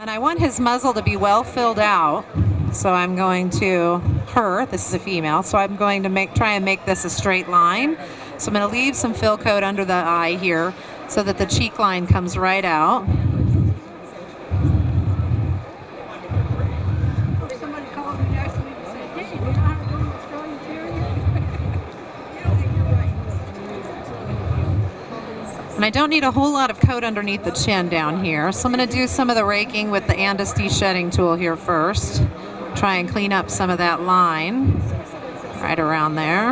And I want his muzzle to be well filled out. So I'm going to, this is a female, so I'm going to try and make this a straight line. So I'm going to leave some fill coat under the eye here so that the cheek line comes right out. And I don't need a whole lot of coat underneath the chin down here. So I'm going to do some of the raking with the Andis de-shedding tool here first. Try and clean up some of that line right around there.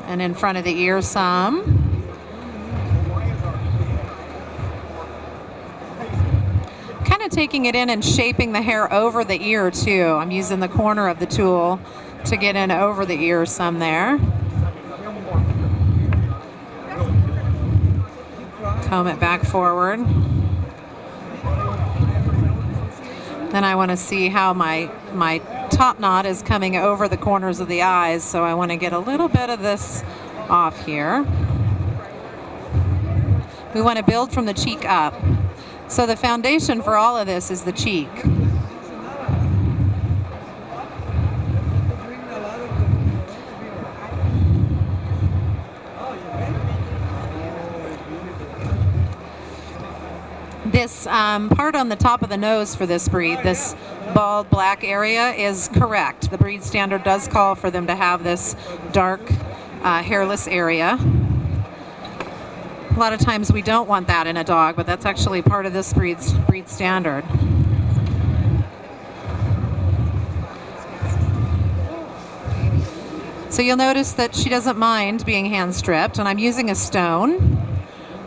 And in front of the ear some. Kind of taking it in and shaping the hair over the ear too. I'm using the corner of the tool to get in over the ear some there. Comb it back forward. Then I want to see how my top knot is coming over the corners of the eyes, so I want to get a little bit of this off here. We want to build from the cheek up. So the foundation for all of this is the cheek. This part on the top of the nose for this breed, this bald black area, is correct. The breed standard does call for them to have this dark hairless area. A lot of times we don't want that in a dog, but that's actually part of this breed standard. So you'll notice that she doesn't mind being hand stripped, and I'm using a stone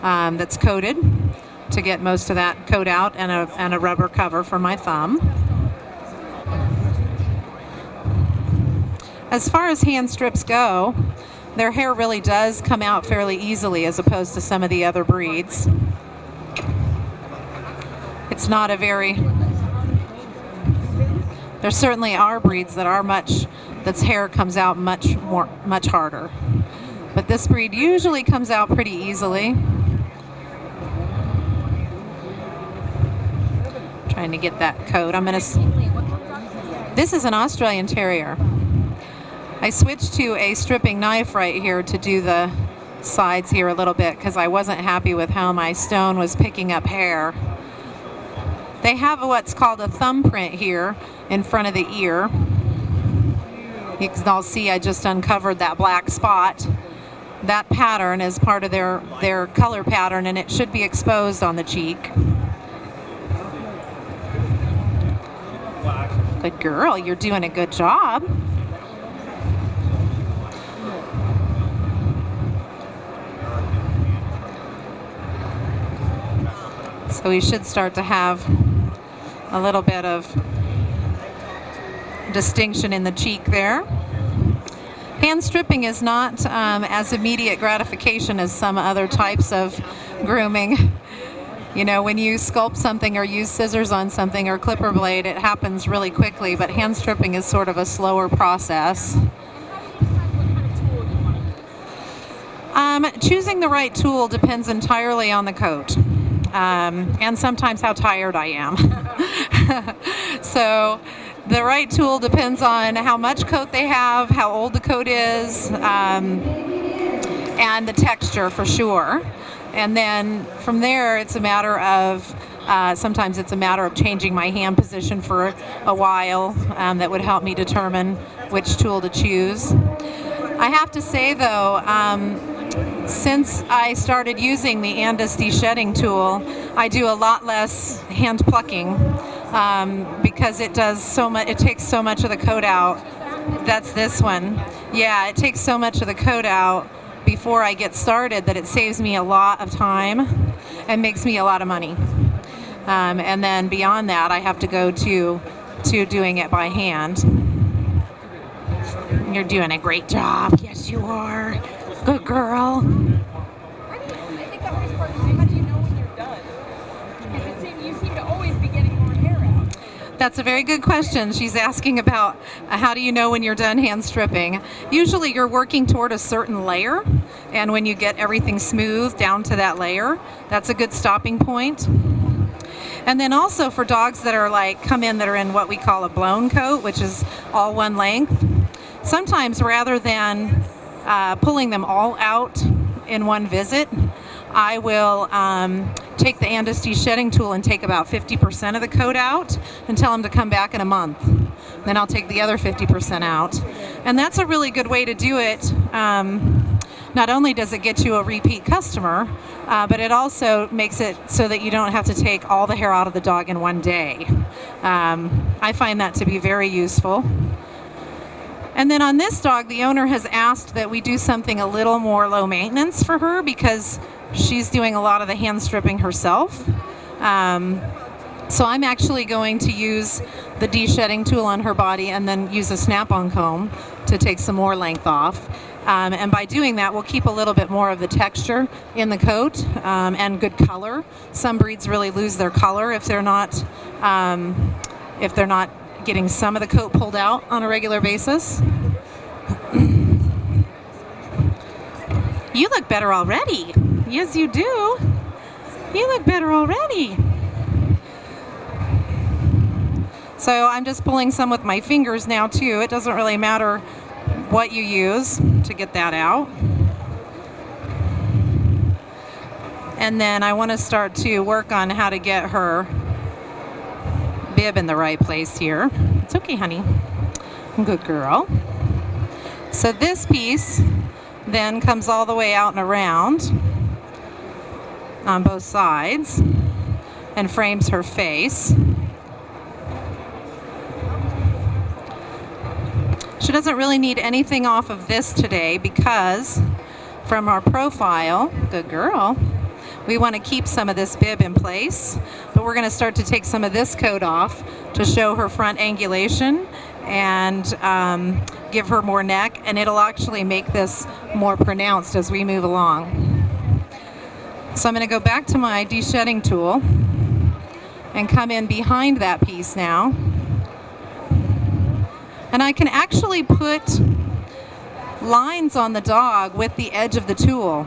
that's coated to get most of that coat out, and a rubber cover for my thumb. As far as hand strips go, their hair really does come out fairly easily as opposed to some of the other breeds. It's not a very... There certainly are breeds that are that's hair comes out much harder. But this breed usually comes out pretty easily. Trying to get that coat. This is an Australian Terrier. I switched to a stripping knife right here to do the sides here a little bit because I wasn't happy with how my stone was picking up hair. They have what's called a thumbprint here in front of the ear. You can all see I just uncovered that black spot. That pattern is part of their color pattern, and it should be exposed on the cheek. Good girl, you're doing a good job. So we should start to have a little bit of distinction in the cheek there. Hand stripping is not as immediate gratification as some other types of grooming. You know, when you sculpt something or use scissors on something or clipper blade, it happens really quickly, but hand stripping is sort of a slower process. Choosing the right tool depends entirely on the coat, and sometimes how tired I am. So the right tool depends on how much coat they have, how old the coat is, and the texture for sure. And then from there, it's a matter of, sometimes it's a matter of changing my hand position for a while. That would help me determine which tool to choose. I have to say though, since I started using the Andis de-shedding tool, I do a lot less hand plucking because it does so much. It takes so much of the coat out. That's this one. Yeah, it takes so much of the coat out before I get started that it saves me a lot of time and makes me a lot of money. And then beyond that, I have to go to doing it by hand. You're doing a great job. Yes, you are. Good girl. I think the hardest part is how do you know when you're done? Because you seem to always be getting more hair out. That's a very good question. She's asking about how do you know when you're done hand stripping. Usually you're working toward a certain layer, And when you get everything smooth down to that layer, that's a good stopping point. And then also for dogs that are that are in what we call a blown coat, which is all one length, sometimes rather than pulling them all out in one visit, I will take the anti-shedding tool and take about 50% of the coat out and tell them to come back in a month. Then I'll take the other 50% out. And that's a really good way to do it. Not only does it get you a repeat customer, but it also makes it so that you don't have to take all the hair out of the dog in one day. I find that to be very useful. And then on this dog, the owner has asked that we do something a little more low maintenance for her because she's doing a lot of the hand stripping herself. So I'm actually going to use the de-shedding tool on her body and then use a snap-on comb to take some more length off. And by doing that, we'll keep a little bit more of the texture in the coat and good color. Some breeds really lose their color if they're not getting some of the coat pulled out on a regular basis. You look better already. Yes, you do. You look better already. So I'm just pulling some with my fingers now too. It doesn't really matter what you use to get that out. And then I want to start to work on how to get her bib in the right place here. It's okay, honey. Good girl. So this piece then comes all the way out and around on both sides and frames her face. She doesn't really need anything off of this today because from our profile, good girl, we want to keep some of this bib in place, but we're going to start to take some of this coat off to show her front angulation and give her more neck, and it'll actually make this more pronounced as we move along. So I'm going to go back to my de-shedding tool and come in behind that piece now. And I can actually put lines on the dog with the edge of the tool.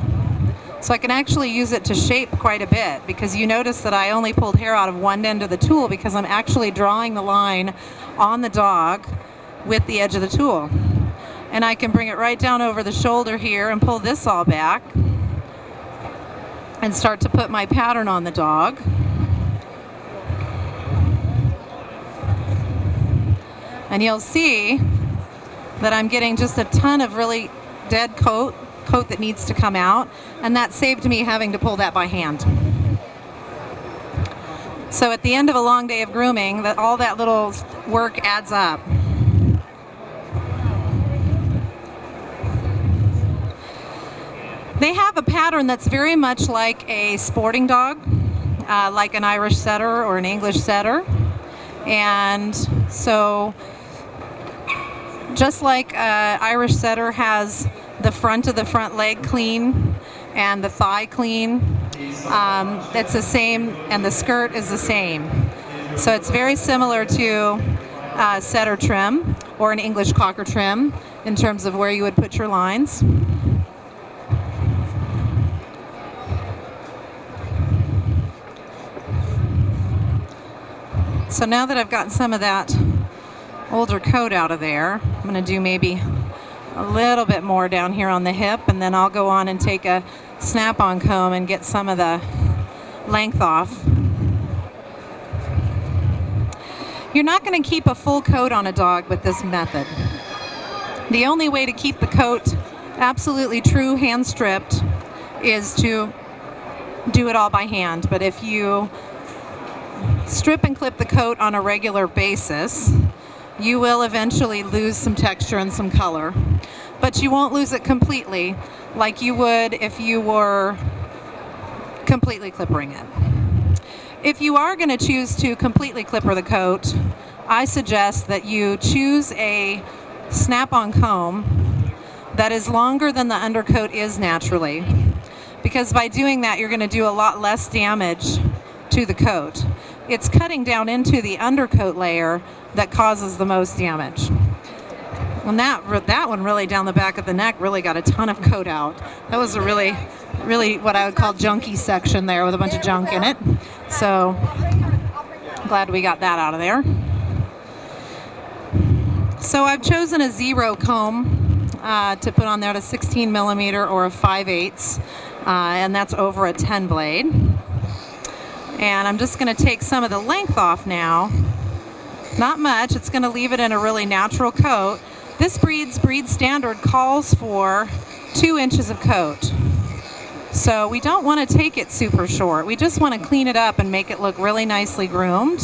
So I can actually use it to shape quite a bit, because you notice that I only pulled hair out of one end of the tool because I'm actually drawing the line on the dog with the edge of the tool. And I can bring it right down over the shoulder here and pull this all back and start to put my pattern on the dog. And you'll see that I'm getting just a ton of really dead coat that needs to come out, and that saved me having to pull that by hand. So at the end of a long day of grooming, all that little work adds up. They have a pattern that's very much like a sporting dog, like an Irish setter or an English setter. And so just like Irish setter has the front of the front leg clean and the thigh clean, it's the same, and the skirt is the same. So it's very similar to setter trim or an English cocker trim in terms of where you would put your lines. So now that I've gotten some of that older coat out of there, I'm going to do maybe a little bit more down here on the hip, and then I'll go on and take a snap-on comb and get some of the length off. You're not going to keep a full coat on a dog with this method. The only way to keep the coat absolutely true hand stripped is to do it all by hand. But if you strip and clip the coat on a regular basis, you will eventually lose some texture and some color, but you won't lose it completely like you would if you were completely clippering it. If you are going to choose to completely clipper the coat, I suggest that you choose a snap-on comb that is longer than the undercoat is naturally, because by doing that you're going to do a lot less damage to the coat. It's cutting down into the undercoat layer that causes the most damage. And that one really down the back of the neck really got a ton of coat out. That was a really what I would call junky section there with a bunch of junk in it. So glad we got that out of there. So I've chosen a 0 comb to put on there, at a 16 millimeter or a 5/8, and that's over a 10 blade. And I'm just going to take some of the length off now. Not much. It's going to leave it in a really natural coat. This breed standard calls for 2 inches of coat. So we don't want to take it super short. We just want to clean it up and make it look really nicely groomed.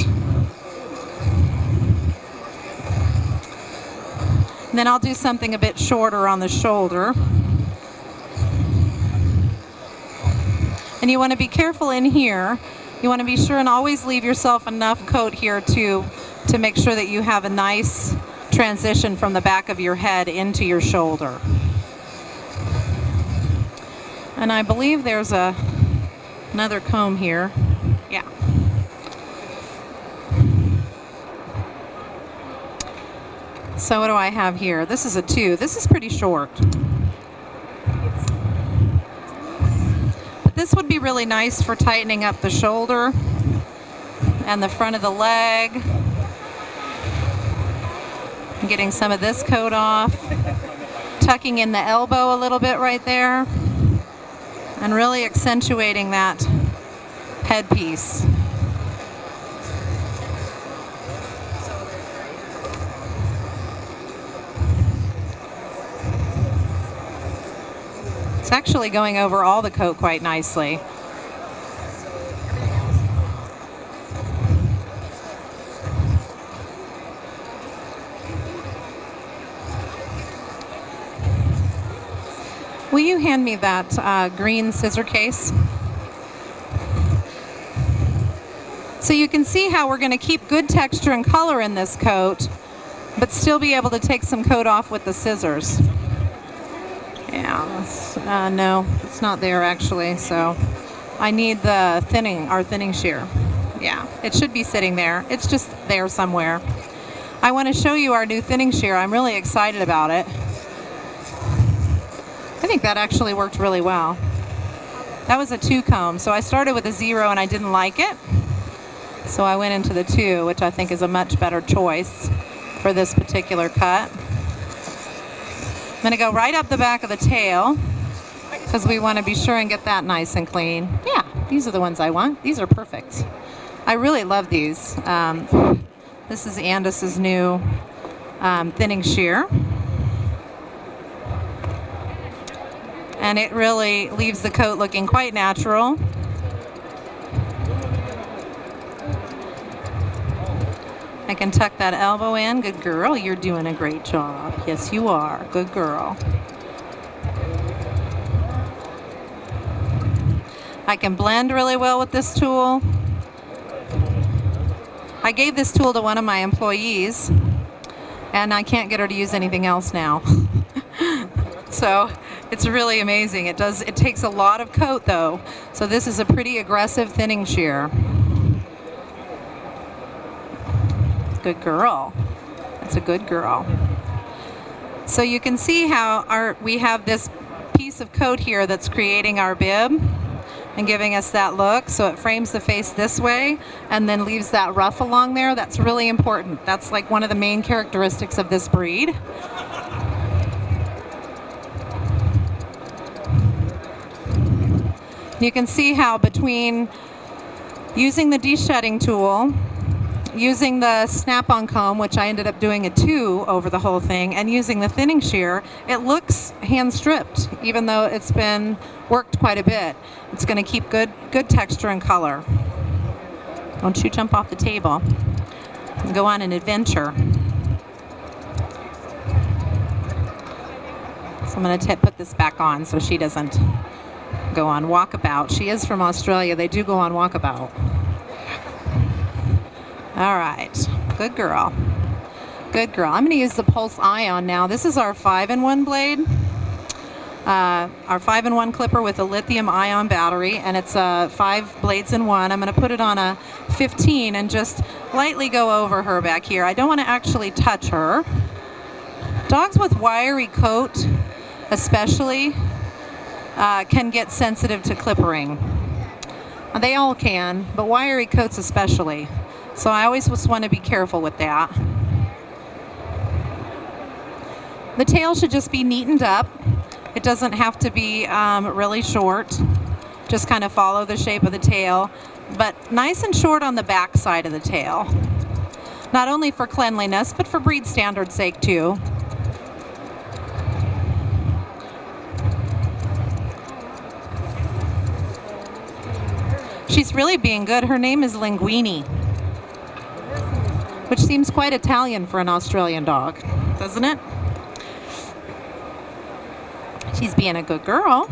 And then I'll do something a bit shorter on the shoulder. And you want to be careful in here. You want to be sure and always leave yourself enough coat here to make sure that you have a nice transition from the back of your head into your shoulder. And I believe there's another comb here. Yeah. So what do I have here? This is a 2. This is pretty short. But this would be really nice for tightening up the shoulder and the front of the leg. And getting some of this coat off. Tucking in the elbow a little bit right there. And really accentuating that headpiece. It's actually going over all the coat quite nicely. Will you hand me that green scissor case? So you can see how we're going to keep good texture and color in this coat, but still be able to take some coat off with the scissors. Yeah, no, it's not there actually, so I need the thinning shear. Yeah, it should be sitting there. It's just there somewhere. I want to show you our new thinning shear. I'm really excited about it. I think that actually worked really well. That was a 2 comb, so I started with a 0 and I didn't like it. So I went into the 2, which I think is a much better choice for this particular cut. I'm going to go right up the back of the tail because we want to be sure and get that nice and clean. Yeah, these are the ones I want. These are perfect. I really love these. This is Andis's new thinning shear. And it really leaves the coat looking quite natural. I can tuck that elbow in. Good girl, you're doing a great job. Yes, you are. Good girl. I can blend really well with this tool. I gave this tool to one of my employees, and I can't get her to use anything else now. So it's really amazing. It takes a lot of coat though. So this is a pretty aggressive thinning shear. Good girl. That's a good girl. So you can see how we have this piece of coat here that's creating our bib and giving us that look. So it frames the face this way and then leaves that ruff along there. That's really important. That's like one of the main characteristics of this breed. You can see how between using the de-shedding tool, using the snap-on comb, which I ended up doing a 2 over the whole thing, and using the thinning shear, it looks hand-stripped, even though it's been worked quite a bit. It's going to keep good texture and color. Don't you jump off the table and go on an adventure. So I'm going to put this back on so she doesn't go on walkabout. She is from Australia. They do go on walkabout. All right. Good girl. Good girl. I'm going to use the Pulse Ion now. This is our 5-in-1 blade. Our 5-in-1 clipper with a lithium ion battery, and it's 5 blades in one. I'm going to put it on a 15 and just lightly go over her back here. I don't want to actually touch her. Dogs with wiry coat, especially, can get sensitive to clippering. They all can, but wiry coats especially. So I always just want to be careful with that. The tail should just be neatened up. It doesn't have to be really short. Just kind of follow the shape of the tail, but nice and short on the back side of the tail. Not only for cleanliness, but for breed standards' sake too. She's really being good. Her name is Linguini, which seems quite Italian for an Australian dog, doesn't it? She's being a good girl.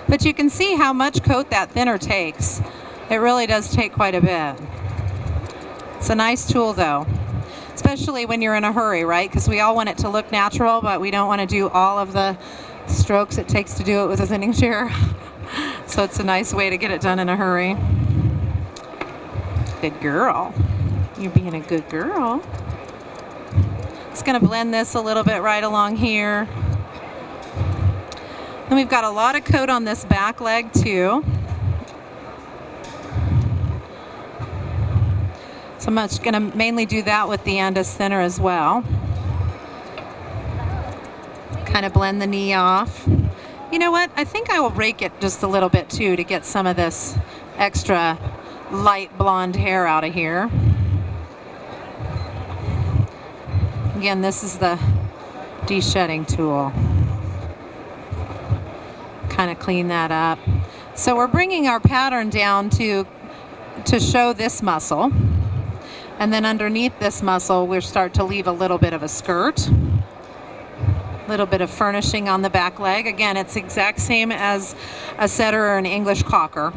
But you can see how much coat that thinner takes. It really does take quite a bit. It's a nice tool though, especially when you're in a hurry, right? Because we all want it to look natural, but we don't want to do all of the strokes it takes to do it with a thinning shear. So it's a nice way to get it done in a hurry. Good girl. You're being a good girl. Just going to blend this a little bit right along here. Then we've got a lot of coat on this back leg too. So I'm just going to mainly do that with the Andis thinner as well. Kind of blend the knee off. You know what? I think I will rake it just a little bit too to get some of this extra light blonde hair out of here. Again, this is the de-shedding tool. Kind of clean that up. So we're bringing our pattern down to show this muscle. And then underneath this muscle, we'll start to leave a little bit of a skirt. Little bit of furnishing on the back leg. Again, it's the exact same as a setter or an English cocker.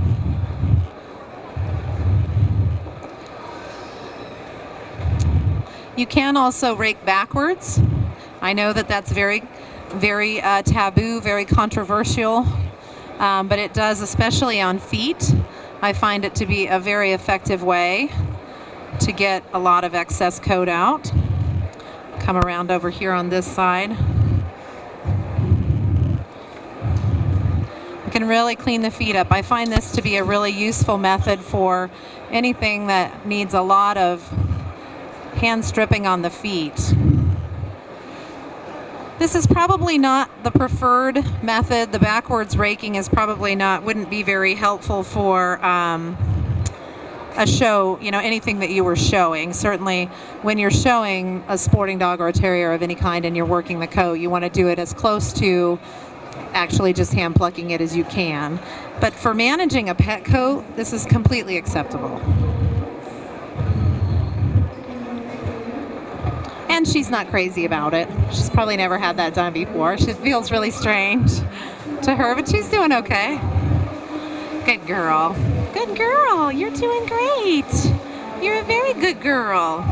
You can also rake backwards. I know that that's very taboo, very controversial, but it does, especially on feet. I find it to be a very effective way to get a lot of excess coat out. Come around over here on this side. You can really clean the feet up. I find this to be a really useful method for anything that needs a lot of hand stripping on the feet. This is probably not the preferred method. The backwards raking is probably wouldn't be very helpful for a show, anything that you were showing. Certainly when you're showing a sporting dog or a terrier of any kind and you're working the coat, you want to do it as close to actually just hand plucking it as you can. But for managing a pet coat, this is completely acceptable. And she's not crazy about it. She's probably never had that done before. She feels really strange to her, but she's doing okay. Good girl. Good girl. You're doing great. You're a very good girl.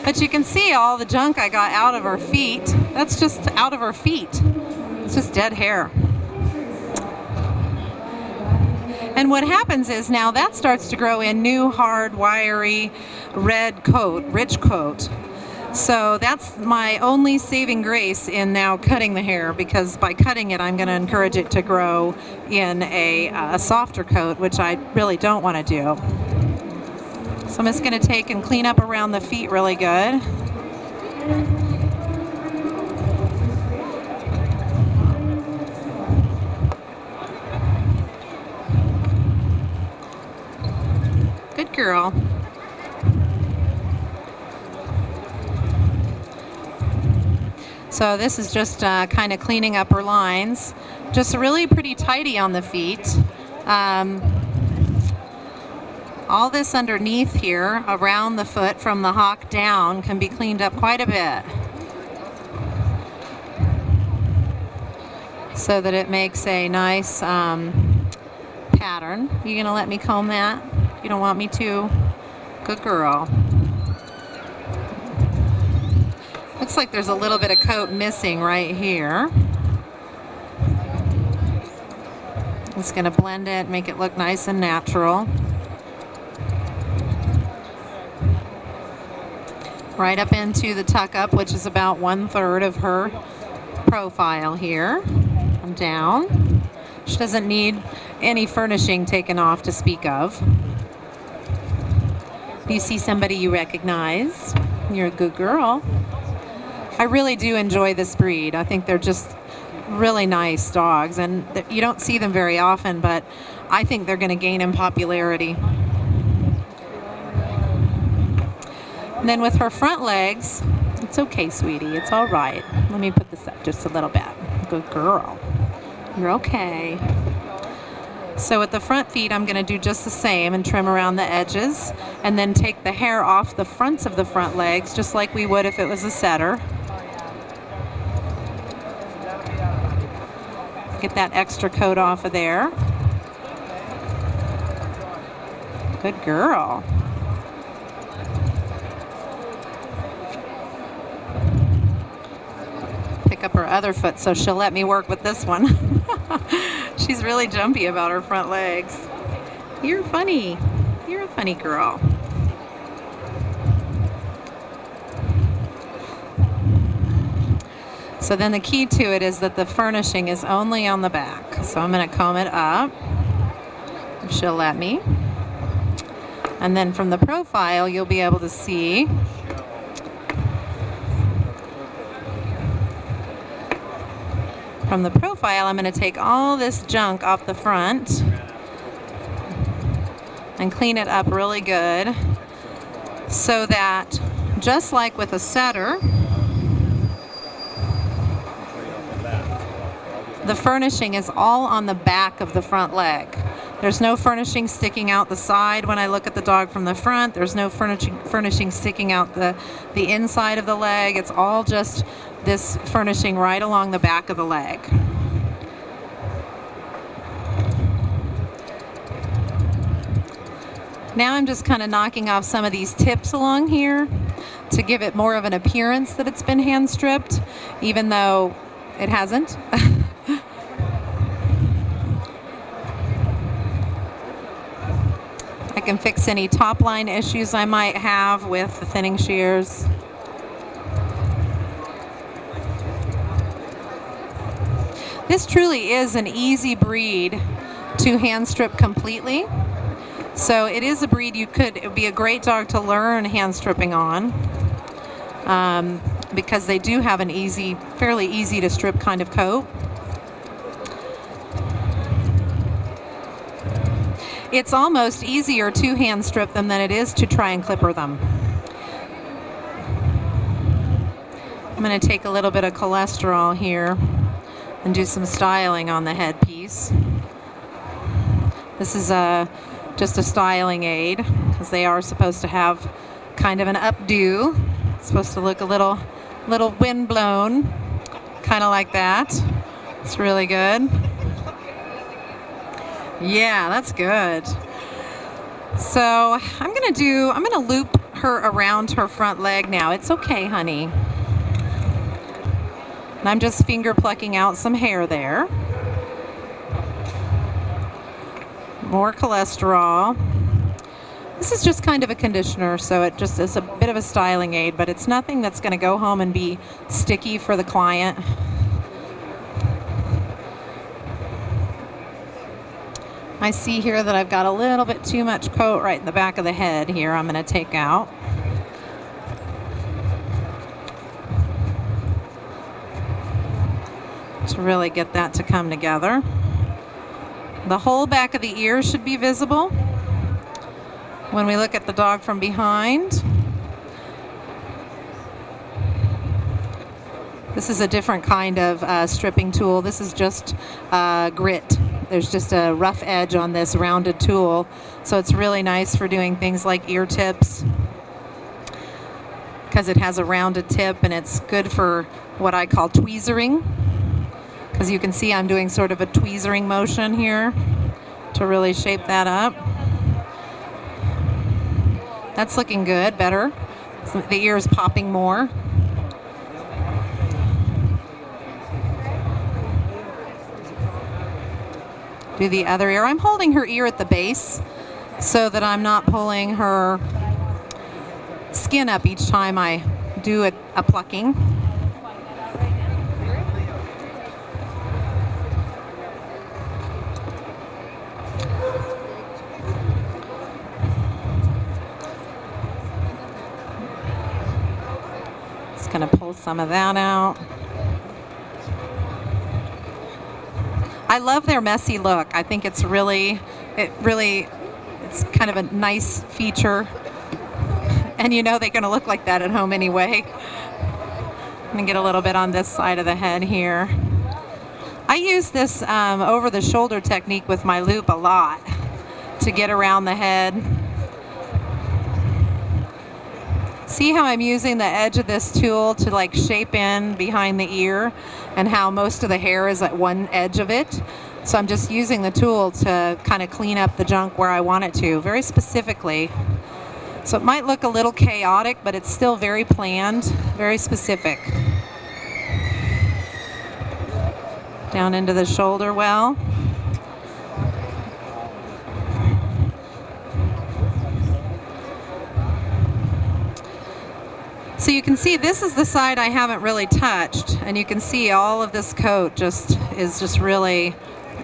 But you can see all the junk I got out of her feet. That's just out of her feet. It's just dead hair. And what happens is now that starts to grow in new, hard, wiry, red coat, rich coat. So that's my only saving grace in now cutting the hair, because by cutting it, I'm going to encourage it to grow in a softer coat, which I really don't want to do. So I'm just going to take and clean up around the feet really good. Good girl. So this is just kind of cleaning up her lines. Just really pretty tidy on the feet. All this underneath here, around the foot from the hock down, can be cleaned up quite a bit. So that it makes a nice pattern. You gonna let me comb that? You don't want me to? Good girl. Looks like there's a little bit of coat missing right here. Just gonna blend it, make it look nice and natural. right up into the tuck up, which is about 1/3 of her profile here. Come down. She doesn't need any furnishing taken off to speak of. You see somebody you recognize, you're a good girl. I really do enjoy this breed. I think they're just really nice dogs, and you don't see them very often, but I think they're going to gain in popularity. And then with her front legs, it's okay, sweetie, it's all right. Let me put this up just a little bit. Good girl. You're okay. So with the front feet, I'm going to do just the same and trim around the edges, and then take the hair off the fronts of the front legs, just like we would if it was a setter. Get that extra coat off of there. Good girl. Pick up her other foot so she'll let me work with this one. She's really jumpy about her front legs. You're funny. You're a funny girl. So then the key to it is that the furnishing is only on the back. So I'm going to comb it up, if she'll let me. And then from the profile, you'll be able to see from the profile, I'm going to take all this junk off the front and clean it up really good, so that just like with a setter, the furnishing is all on the back of the front leg. There's no furnishing sticking out the side when I look at the dog from the front. There's no furnishing sticking out the inside of the leg. It's all just this furnishing right along the back of the leg. Now I'm just kind of knocking off some of these tips along here to give it more of an appearance that it's been hand stripped, even though it hasn't. I can fix any top line issues I might have with the thinning shears. This truly is an easy breed to hand strip completely. So it is a breed it would be a great dog to learn hand stripping on, because they do have an fairly easy to strip kind of coat. It's almost easier to hand strip them than it is to try and clipper them. I'm going to take a little bit of cholesterol here and do some styling on the headpiece. This is just a styling aid, because they are supposed to have kind of an updo. It's supposed to look a little wind blown, kind of like that. It's really good. Yeah, that's good. So I'm gonna loop her around her front leg now. It's okay, honey. And I'm just finger plucking out some hair there. More cholesterol. This is just kind of a conditioner, so it just is a bit of a styling aid, but it's nothing that's going to go home and be sticky for the client. I see here that I've got a little bit too much coat right in the back of the head here. I'm going to take out. To really get that to come together. The whole back of the ear should be visible when we look at the dog from behind. This is a different kind of stripping tool. This is just grit. There's just a rough edge on this rounded tool, so it's really nice for doing things like ear tips, because it has a rounded tip, and it's good for what I call tweezering. As you can see, I'm doing sort of a tweezering motion here to really shape that up. That's looking good, better. So the ear is popping more. Do the other ear. I'm holding her ear at the base so that I'm not pulling her skin up each time I do a plucking. Just gonna pull some of that out. I love their messy look. I think it's it's kind of a nice feature. And you know they're gonna look like that at home anyway. I'm gonna get a little bit on this side of the head here. I use this over the shoulder technique with my loop a lot to get around the head. See how I'm using the edge of this tool to like shape in behind the ear, and how most of the hair is at one edge of it. So I'm just using the tool to kind of clean up the junk where I want it to, very specifically. So it might look a little chaotic, but it's still very planned, very specific. Down into the shoulder well. So you can see this is the side I haven't really touched, and you can see all of this coat is just really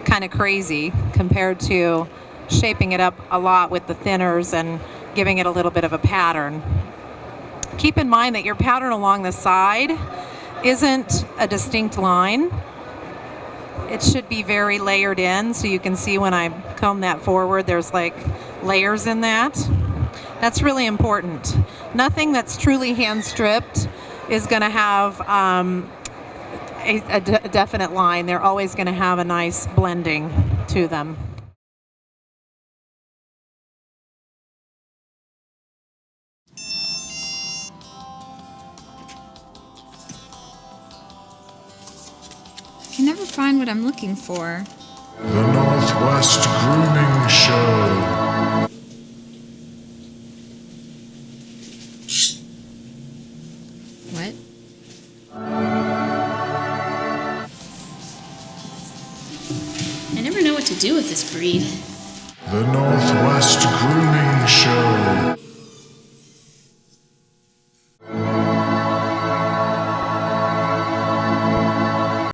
kind of crazy compared to shaping it up a lot with the thinners and giving it a little bit of a pattern. Keep in mind that your pattern along the side isn't a distinct line. It should be very layered in, so you can see when I comb that forward, there's like layers in that. That's really important. Nothing that's truly hand stripped is going to have a definite line. They're always going to have a nice blending to them. I can never find what I'm looking for. The Northwest Grooming Show. What? I never know what to do with this breed. The Northwest Grooming